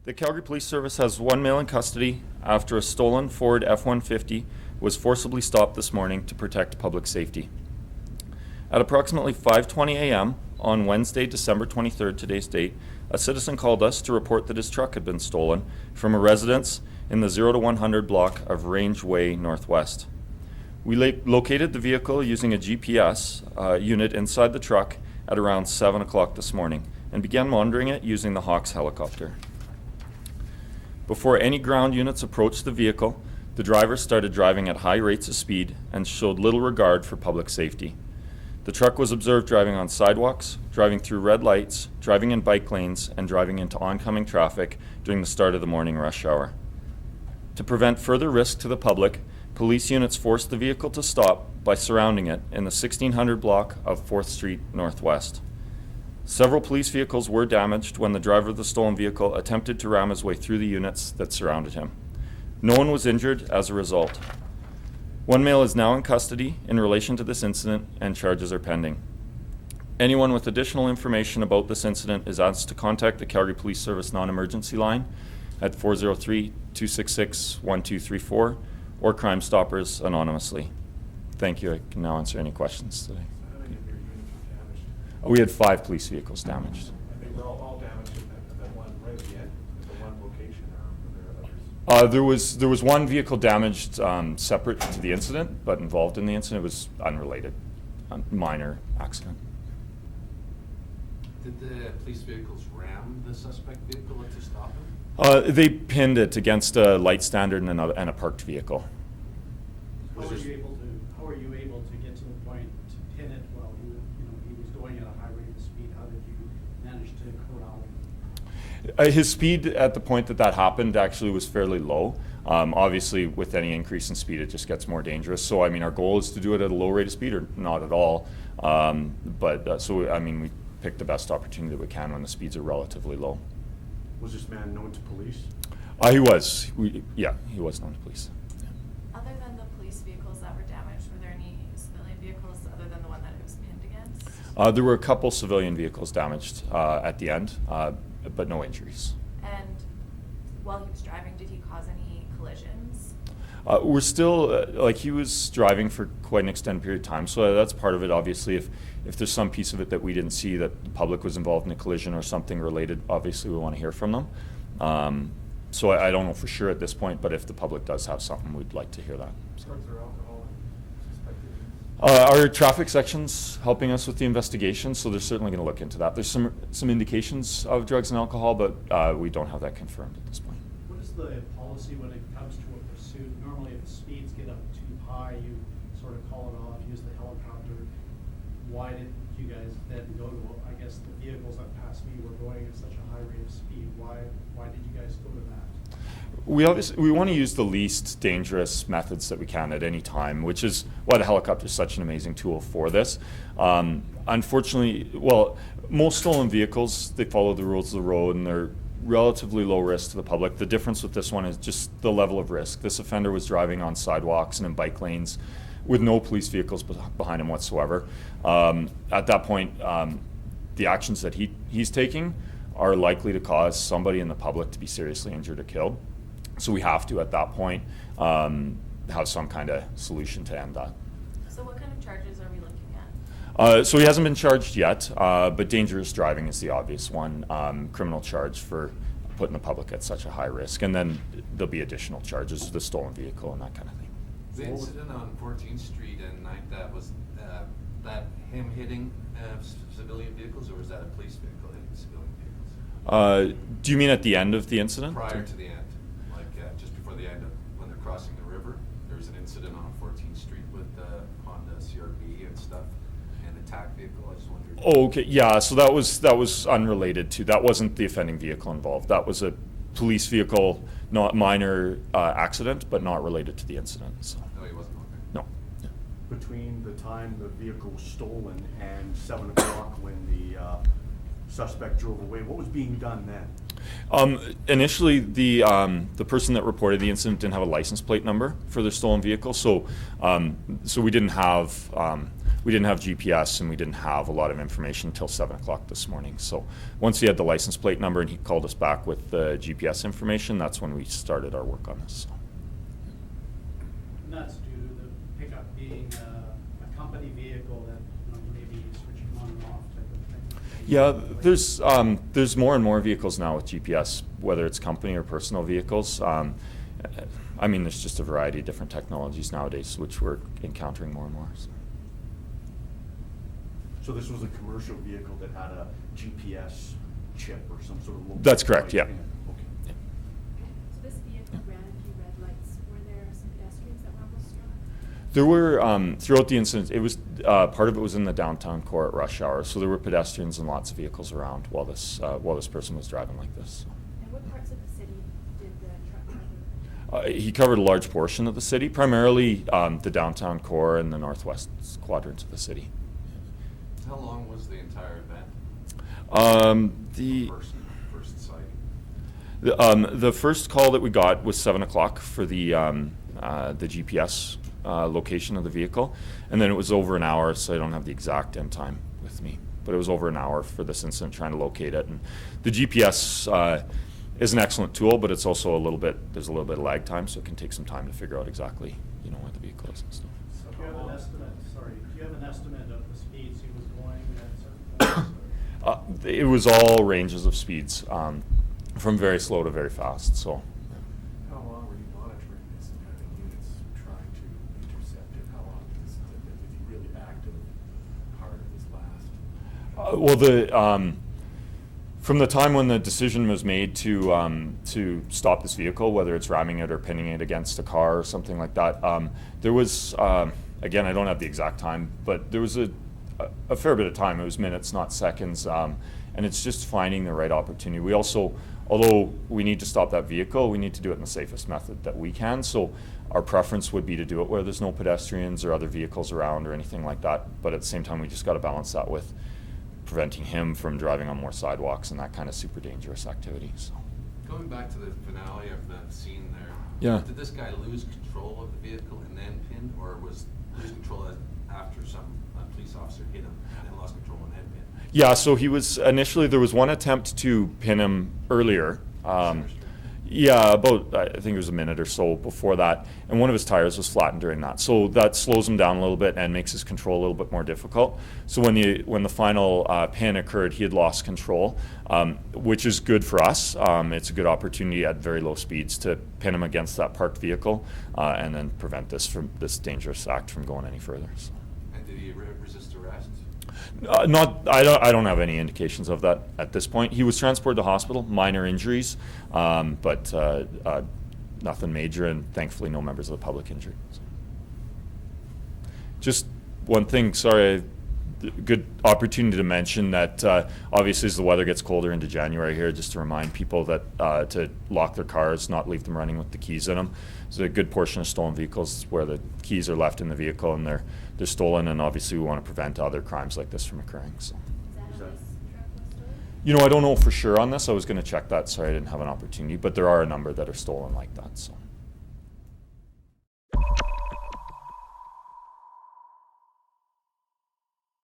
The Calgary Police Service has one male in custody after a stolen Ford F150 was forcibly stopped this morning to protect public safety. At approximately 5:20 a.m. on Wednesday, December 23rd, today's date, a citizen called us to report that his truck had been stolen from a residence in the 0 to 100 block of Range Way N.W. We located the vehicle using a GPS unit inside the truck at around 7 o'clock this morning and began monitoring it using the HAWCS helicopter. Before any ground units approached the vehicle, the driver started driving at high rates of speed and showed little regard for public safety. The truck was observed driving on sidewalks, driving through red lights, driving in bike lanes, and driving into oncoming traffic during the start of the morning rush hour. To prevent further risk to the public, police units forced the vehicle to stop by surrounding it in the 1600 block of 4th Street Northwest. Several police vehicles were damaged when the driver of the stolen vehicle attempted to ram his way through the units that surrounded him. No one was injured as a result. One male is now in custody in relation to this incident and charges are pending. Anyone with additional information about this incident is asked to contact the Calgary Police Service non-emergency line at 403-266-1234 or Crime Stoppers anonymously. Thank you. I can now answer any questions today. We had 5 police vehicles damaged. They were all damaged at that one right at the end, at the one location, or were there others? There was one vehicle damaged separate to the incident, but involved in the incident. It was unrelated, minor accident. Did the police vehicles ram the suspect vehicle to stop him? They pinned it against a light standard and a parked vehicle. How were you able to get to the point to pin it while he was going at a high rate of speed? How did you manage to corral him? His speed at the point that happened actually was fairly low. Obviously, with any increase in speed, it just gets more dangerous. So, I mean, our goal is to do it at a low rate of speed or not at all. We pick the best opportunity that we can when the speeds are relatively low. Was this man known to police? He was. He was known to police. Other than the police vehicles that were damaged, were there any civilian vehicles other than the one that it was pinned against? There were a couple civilian vehicles damaged at the end, but no injuries. And while he was driving, did he cause any collisions? We're still, he was driving for quite an extended period of time, so that's part of it. Obviously, if there's some piece of it that we didn't see that the public was involved in a collision or something related, obviously we want to hear from them. So I don't know for sure at this point, but if the public does have something, we'd like to hear that. So. Drugs or alcohol suspected? Our traffic section's helping us with the investigation, so they're certainly going to look into that. There's some indications of drugs and alcohol, but we don't have that confirmed at this point. What is the policy when it comes to a pursuit? Normally, if the speeds get up too high, you sort of call it off, use the helicopter. Why did you guys then go to, I guess the vehicles that passed me were going at such a high rate of speed. Why did you guys go to that? We want to use the least dangerous methods that we can at any time, which is why the helicopter is such an amazing tool for this. Unfortunately, most stolen vehicles, they follow the rules of the road and they're relatively low risk to the public. The difference with this one is just the level of risk. This offender was driving on sidewalks and in bike lanes with no police vehicles behind him whatsoever. At that point, the actions that he's taking are likely to cause somebody in the public to be seriously injured or killed. So we have to, at that point, have some kind of solution to end that. So what kind of charges are we looking at? So he hasn't been charged yet, but dangerous driving is the obvious one. Criminal charge for putting the public at such a high risk. And then there'll be additional charges, the stolen vehicle and that kind of thing. The incident on 14th Street and 9th, that was that him hitting civilian vehicles, or was that a police vehicle hitting civilian vehicles? Do you mean at the end of the incident? Prior to the end, just before the end of when they're crossing the river, there was an incident on 14th Street with Honda CRV and stuff, and attack vehicle. I just wondered. Oh, okay, yeah. So that was unrelated to. That wasn't the offending vehicle involved. That was a police vehicle, not minor accident, but not related to the incident. So. No, he wasn't. Okay. No. Yeah. Between the time the vehicle was stolen and 7 o'clock when the suspect drove away, what was being done then? Initially, the person that reported the incident didn't have a license plate number for their stolen vehicle, so we didn't have we didn't have GPS and we didn't have a lot of information until 7 o'clock this morning. So once he had the license plate number and he called us back with the GPS information, that's when we started our work on this. So. And that's due to the pickup being a company vehicle that, you know, you may be switching on and off type of thing. Yeah, there's more and more vehicles now with GPS, whether it's company or personal vehicles. I mean, there's just a variety of different technologies nowadays, which we're encountering more and more. So this was a commercial vehicle that had a GPS chip or some sort of local That's correct, device yeah. in it. Okay. So this vehicle ran a few red lights. Were there some pedestrians that were almost struck? There were, throughout the incident, it was, part of it was in the downtown core at rush hour, so there were pedestrians and lots of vehicles around while this person was driving like this. And what parts of the city did the truck cover? He covered a large portion of the city, primarily the downtown core and the northwest quadrants of the city. How long was the entire event? The First sighting? the first call that we got was 7 o'clock for the GPS location of the vehicle, and then it was over an hour, so I don't have the exact end time with me, but it was over an hour for this incident trying to locate it. And the GPS is an excellent tool, but it's also there's a little bit of lag time, so it can take some time to figure out exactly, where the vehicle is and stuff. So do you have an estimate, do you have an estimate of the speeds he was going at certain points? It was all ranges of speeds, from very slow to very fast. So, How long were you monitoring this and having units trying to intercept it? How long was he really active part of this last? From the time when the decision was made to stop this vehicle, whether it's ramming it or pinning it against a car or something like that, there was, again, I don't have the exact time, but there was a fair bit of time. It was minutes, not seconds, and it's just finding the right opportunity. We also, although we need to stop that vehicle, we need to do it in the safest method that we can. So our preference would be to do it where there's no pedestrians or other vehicles around or anything like that. But at the same time, we just got to balance that with preventing him from driving on more sidewalks and that kind of super dangerous activity. So. Going back to the finale of the scene there, Yeah. did this guy lose control of the vehicle and then pin, or was lose control after some police officer hit him and then lost control and then pin? Yeah, so he was initially, there was one attempt to pin him earlier. Yeah, about, I think it was a minute or so before that, and one of his tires was flattened during that. So that slows him down a little bit and makes his control a little bit more difficult. So when the final pin occurred, he had lost control, which is good for us. It's a good opportunity at very low speeds to pin him against that parked vehicle and then prevent this dangerous act from going any further. So. And did he resist arrest? I don't have any indications of that at this point. He was transported to hospital, minor injuries, but nothing major, and thankfully no members of the public injured. So. Just one thing, sorry, good opportunity to mention that obviously as the weather gets colder into January here, just to remind people that to lock their cars, not leave them running with the keys in them. There's a good portion of stolen vehicles where the keys are left in the vehicle and they're stolen, and obviously we want to prevent other crimes like this from occurring. So. Is that how this truck was stolen? I don't know for sure on this. I was going to check that. Sorry, I didn't have an opportunity, but there are a number that are stolen like that. So.